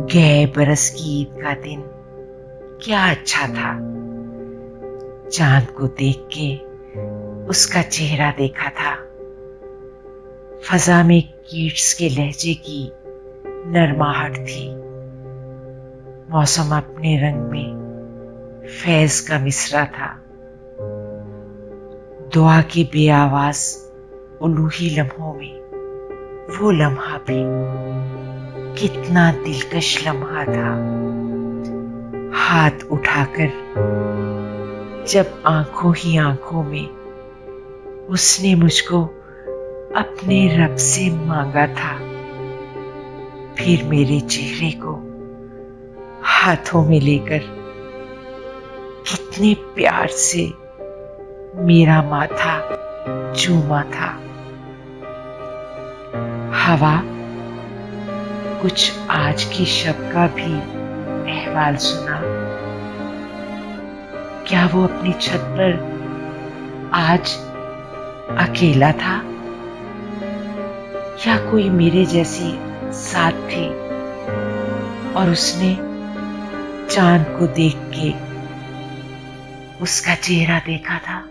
गए बरस की ईद का दिन क्या अच्छा था। चांद को देख के उसका चेहरा देखा था। फजा में कीट्स के लहजे की नरमाहट थी। मौसम अपने रंग में फैज का मिसरा था। दुआ की बेआवाज उलूही लम्हों में वो लम्हा भी कितना दिलकश लम्हा था। हाथ उठाकर जब आंखों ही आंखों में उसने मुझको अपने रब से मांगा था, फिर मेरे चेहरे को हाथों में लेकर कितने प्यार से मेरा माथा चूमा था। हवा, कुछ आज की शब का भी अहवाल सुना। क्या वो अपनी छत पर आज अकेला था या कोई मेरे जैसी साथ थी और उसने चांद को देख के उसका चेहरा देखा था।